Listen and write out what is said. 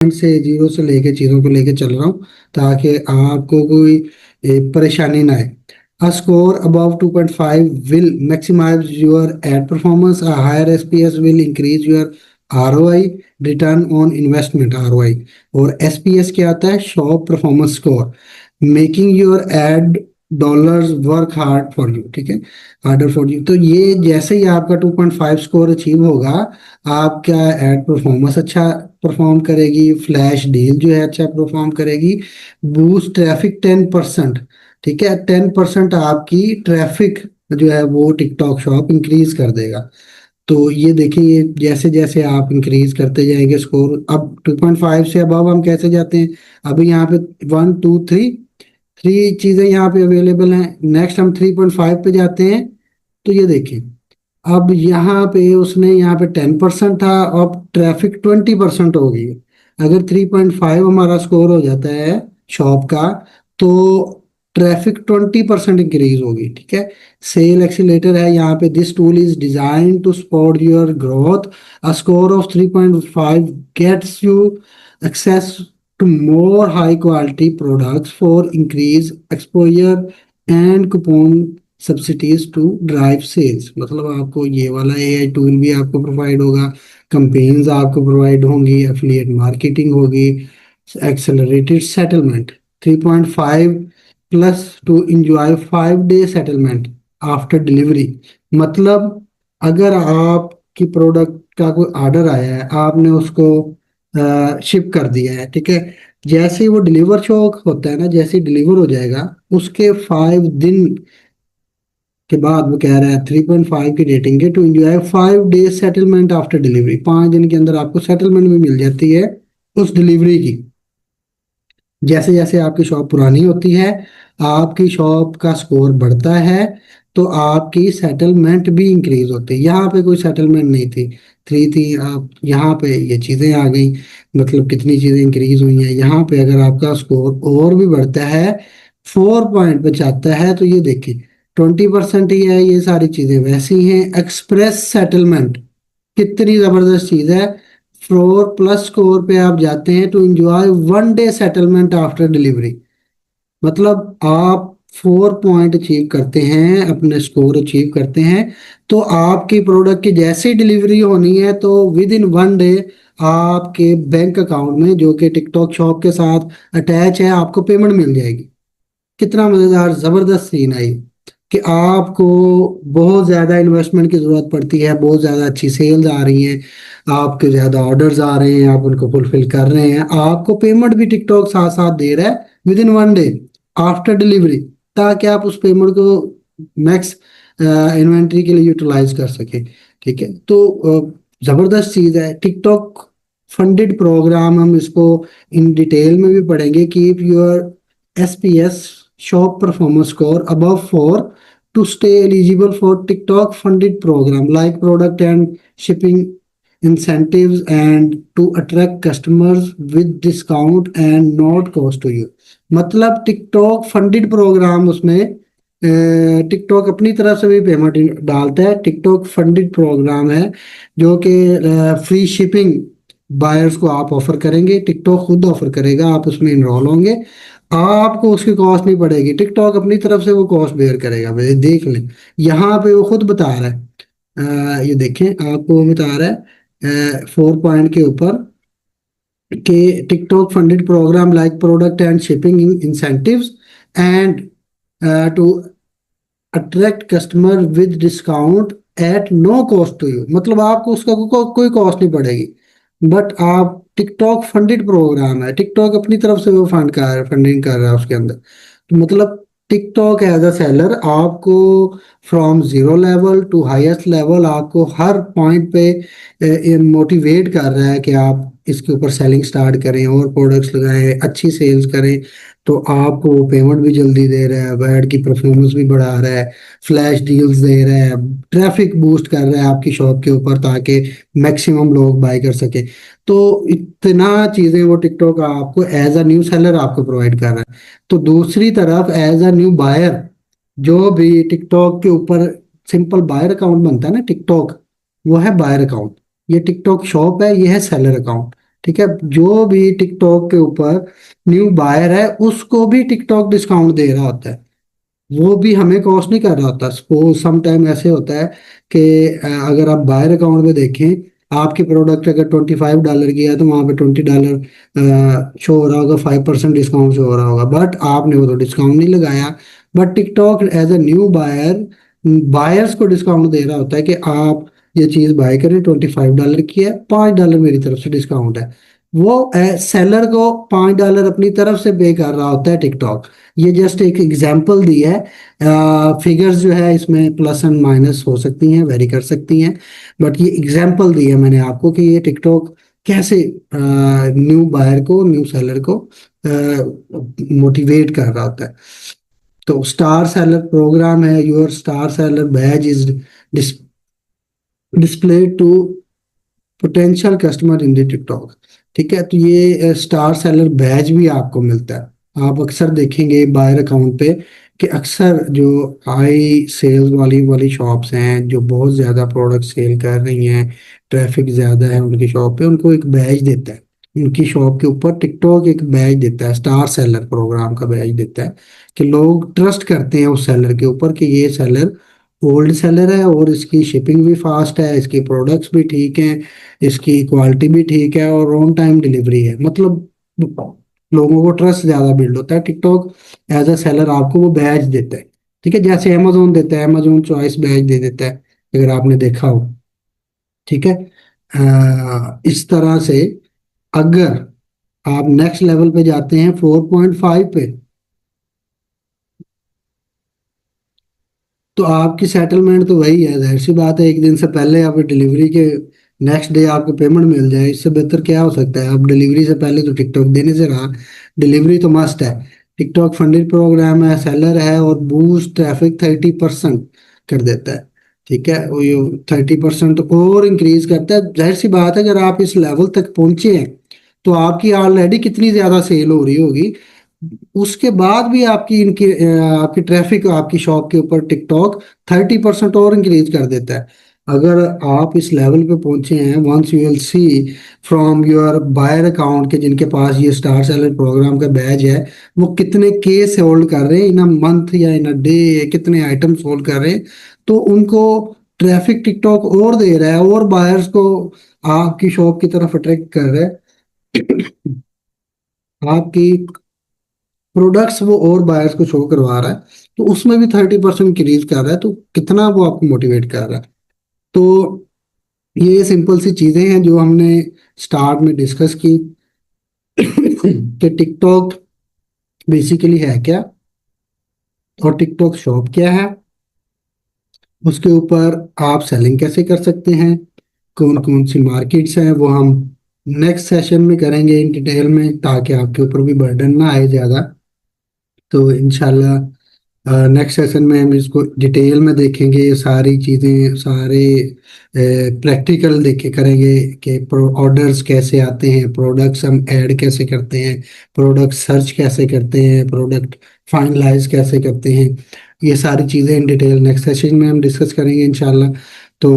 से जीरो से लेके चीज़ों को लेके चल रहा हूँ ताकि आपको कोई परेशानी ना आए। A score above 2.5 will maximize your ad performance. A higher SPS will increase your ROI, return on investment ROI। और SPS क्या आता है? Shop performance score, making your add dollars work hard for you. ठीक है, harder for you. तो ये जैसे ही आपका 2.5 स्कोर अचीव होगा, आपका एड परफॉर्मेंस अच्छा परफॉर्म करेगी, फ्लैश डील जो है अच्छा परफॉर्म करेगी, बूस्ट ट्रैफिक 10%। ठीक है, 10% आपकी ट्रैफिक जो है वो टिकटॉक शॉप इंक्रीज कर देगा। तो ये देखिए, जैसे जैसे आप इंक्रीज करते जाएंगे स्कोर, अब 2.5 से अब हम कैसे जाते हैं? अभी यहाँ पे 1 2 3 थ्री चीजें यहाँ पे अवेलेबल हैं। नेक्स्ट हम 3.5 पे जाते हैं। तो ये देखिए, अब यहाँ पे उसने यहाँ पे 10% था, अब ट्रैफिक 20% हो गई है। अगर 3.5 हमारा स्कोर हो जाता है शॉप का, तो ट्रैफिक 20% इंक्रीज होगी। ठीक है, सेल एक्सीलेटर है यहाँ पे। This tool is design to support your growth. A score of 3.5 gets you access to more high quality products for increase exposure and coupon subsidies to drive sales. मतलब आपको ये वाला एआई टूल भी आपको provide होगा, companies आपको provide होंगी, affiliate marketing होगी, accelerated settlement 3.5 plus two enjoy 5 day settlement after delivery. मतलब अगर आपकी प्रोडक्ट का कोई ऑर्डर आया है, आपने उसको शिप कर दिया है, ठीक है, जैसे ही वो डिलीवर शो होता है ना, जैसे ही डिलीवर हो जाएगा, उसके 5 दिन के बाद वो कह रहा है 3.5 की रेटिंग है to enjoy 5 day settlement after delivery. 5 दिन के अंदर आपको सेटलमेंट भी मिल जाती है उस डिलीवरी की। जैसे जैसे आपकी शॉप पुरानी होती है, आपकी शॉप का स्कोर बढ़ता है, तो आपकी सेटलमेंट भी इंक्रीज होती है। यहाँ पे कोई सेटलमेंट नहीं थी, 3 थी, आप यहाँ पे ये चीज़ें आ गई। मतलब कितनी चीज़ें इंक्रीज हुई हैं यहाँ पे। अगर आपका स्कोर और भी बढ़ता है, 4 पॉइंट पे जाता है, तो ये देखिए 20% ही है। ये सारी चीज़ें वैसी हैं। एक्सप्रेस सेटलमेंट कितनी जबरदस्त चीज है। 4 प्लस स्कोर पे आप जाते हैं to enjoy 1 day settlement after delivery. मतलब आप 4 पॉइंट अचीव करते हैं, अपने स्कोर अचीव करते हैं, तो आपकी प्रोडक्ट की जैसे ही डिलीवरी होनी है, तो विद इन 1 डे आपके बैंक अकाउंट में, जो कि टिकटॉक शॉप के साथ अटैच है, आपको पेमेंट मिल जाएगी। कितना मजेदार जबरदस्त सीन है ये, कि आपको बहुत ज्यादा इन्वेस्टमेंट की जरूरत पड़ती है, बहुत ज्यादा अच्छी सेल्स आ रही हैं, आपके ज्यादा ऑर्डर्स आ रहे हैं, आप उनको फुलफिल कर रहे हैं, आपको पेमेंट भी टिकटॉक साथ साथ दे रहा है with in 1 day after delivery, ताकि आप उस पेमेंट को मैक्स इन्वेंट्री के लिए यूटिलाइज कर सके। ठीक है, तो जबरदस्त चीज है टिकटॉक फंडेड प्रोग्राम। हम इसको इन डिटेल में भी पढ़ेंगे। Keep your SPS shop performance score above 4 to stay eligible for TikTok funded program like product and shipping incentives and to attract customers with discount and not cost to you। मतलब TikTok funded programme, उसमें TikTok अपनी तरफ से भी payment डालता है। TikTok funded program है जो कि फ्री शिपिंग बायर्स को आप ऑफर करेंगे, टिकटॉक खुद ऑफर करेगा, आप उसमें इनरोल होंगे, आपको उसकी कॉस्ट नहीं पड़ेगी, टिकटॉक अपनी तरफ से वो कॉस्ट बेयर करेगा। भाई देख लें, यहाँ पे वो खुद बता रहा है। ये देखें, आपको वो बता रहा है 4 पॉइंट के ऊपर कि TikTok funded program like product and shipping incentives and to attract customer with discount at no cost to you. मतलब आपको उसका कोई कॉस्ट नहीं पड़ेगी, बट आप टिकटॉक फंडेड प्रोग्राम है, टिकटॉक अपनी तरफ से वो फंडिंग कर रहा है उसके अंदर। तो मतलब टिकटॉक एज अ सेलर आपको from zero level to highest level आपको हर पॉइंट पे मोटिवेट कर रहा है कि आप इसके ऊपर सेलिंग स्टार्ट करें और प्रोडक्ट्स लगाएं, अच्छी सेल्स करें। तो आपको वो पेमेंट भी जल्दी दे रहा है, एड की परफॉर्मेंस भी बढ़ा रहा है, फ्लैश डील्स दे रहा है, ट्रैफिक बूस्ट कर रहा है आपकी शॉप के ऊपर, ताकि मैक्सिमम लोग बाय कर सके। तो इतना चीजें वो टिकटॉक आपको एज अ न्यू सेलर आपको प्रोवाइड कर रहा है। तो दूसरी तरफ एज अ न्यू बायर, जो भी टिकटॉक के ऊपर सिंपल बायर अकाउंट बनता है ना टिकटॉक, वो है बायर अकाउंट। ये टिकटॉक शॉप है, ये है सेलर अकाउंट। ठीक है, जो भी टिकटॉक के ऊपर न्यू बायर है उसको भी टिकटॉक डिस्काउंट दे रहा होता है, वो भी हमें कॉस्ट नहीं कर रहा होता। सपोज सम टाइम ऐसे होता है कि अगर आप बायर अकाउंट में देखें, आपकी प्रोडक्ट अगर $25 की है तो वहाँ पे $20 शो हो रहा होगा, 5% डिस्काउंट शो हो रहा होगा, बट आपने वो तो डिस्काउंट नहीं लगाया। But TikTok as a new buyer buyers को डिस्काउंट दे रहा होता है कि आप ये चीज़ बाय करें, $25 की है, $5 मेरी तरफ से डिस्काउंट है। वो सेलर को $5 अपनी तरफ से पे कर रहा होता है टिकटॉक। ये जस्ट एक एग्जांपल दी है, फिगर्स जो है इसमें प्लस एंड माइनस हो सकती हैं, वेरी कर सकती हैं, बट ये एग्जांपल दी है मैंने आपको कि ये टिकटॉक कैसे न्यू बायर को, न्यू सेलर को मोटिवेट कर रहा होता है। तो स्टार सेलर प्रोग्राम है, your star seller badge is display to potential customer in the TikTok. ठीक है, तो ये स्टार सेलर बैज भी आपको मिलता है। आप अक्सर देखेंगे बायर अकाउंट पे कि अक्सर जो हाई सेल्स वाली वाली शॉप्स हैं जो बहुत ज़्यादा प्रोडक्ट सेल कर रही हैं, ट्रैफिक ज़्यादा है उनकी शॉप पे, उनको एक बैज देता है, उनकी शॉप के ऊपर टिकटॉक एक बैज देता है, स्टार सेलर प्रोग्राम का बैज देता है, कि लोग ट्रस्ट करते हैं उस सेलर के ऊपर कि ये सेलर ओल्ड सेलर है और इसकी शिपिंग भी फास्ट है, इसके प्रोडक्ट्स भी ठीक हैं, इसकी क्वालिटी भी ठीक है और ऑन टाइम डिलीवरी है। मतलब लोगों को ट्रस्ट ज्यादा बिल्ड होता है। टिकटॉक एज अ सेलर आपको वो बैज देता है। ठीक है, जैसे अमेजोन देता है, अमेजोन चॉइस बैज दे देता है, अगर आपने देखा हो। ठीक है, इस तरह से अगर आप नेक्स्ट लेवल पे जाते हैं 4.5 पे, तो आपकी सेटलमेंट तो वही है, जाहिर सी बात है, एक दिन से पहले आप डिलीवरी के नेक्स्ट डे आपको पेमेंट मिल जाए, इससे बेहतर क्या हो सकता है। अब डिलीवरी से पहले तो टिकटॉक देने से रहा, डिलीवरी तो मस्ट है। टिकटॉक फंडेड प्रोग्राम है, सेलर है और बूस्ट ट्रैफिक 30% कर देता है। ठीक है, वो ये 30% और इंक्रीज करता है। जाहिर सी बात है, अगर आप इस लेवल तक पहुंचे हैं तो आपकी ऑलरेडी कितनी ज्यादा सेल हो रही होगी, उसके बाद भी आपकी इनकी आपकी ट्रैफिक आपकी शॉप के ऊपर टिकटॉक 30% और इंक्रीज कर देता है। अगर आप इस लेवल पे पहुंचे हैं, once you will see from your buyer account के जिनके पास ये स्टार सेलर प्रोग्राम का बैज है, वो कितने केस होल्ड कर रहे हैं इन अ मंथ या इन अ डे, कितने आइटम होल्ड कर रहे हैं, तो उनको ट्रैफिक टिकटॉक और दे रहा है और बायर्स को आपकी शॉप की तरफ अट्रैक्ट कर रहा है। आपकी प्रोडक्ट्स वो और बायर्स को शो करवा रहा है, तो उसमें भी 30% इंक्रीज कर रहा है, तो कितना वो आपको मोटिवेट कर रहा है। तो ये सिंपल सी चीजें हैं जो हमने स्टार्ट में डिस्कस की कि टिकटॉक बेसिकली है क्या और टिकटॉक शॉप क्या है, उसके ऊपर आप सेलिंग कैसे कर सकते हैं, कौन कौन सी मार्केट्स हैं, वो हम नेक्स्ट सेशन में करेंगे इन डिटेल में, ताकि आपके ऊपर भी बर्डन ना आए ज़्यादा। तो इंशाल्लाह नेक्स्ट सेशन में हम इसको डिटेल में देखेंगे, ये सारी चीज़ें सारे प्रैक्टिकल देखे करेंगे कि ऑर्डर्स कैसे आते हैं, प्रोडक्ट्स हम ऐड कैसे करते हैं, प्रोडक्ट सर्च कैसे करते हैं, प्रोडक्ट फाइनलाइज कैसे करते हैं। ये सारी चीज़ें इन डिटेल नेक्स्ट सेशन में हम डिस्कस करेंगे इंशाल्लाह। तो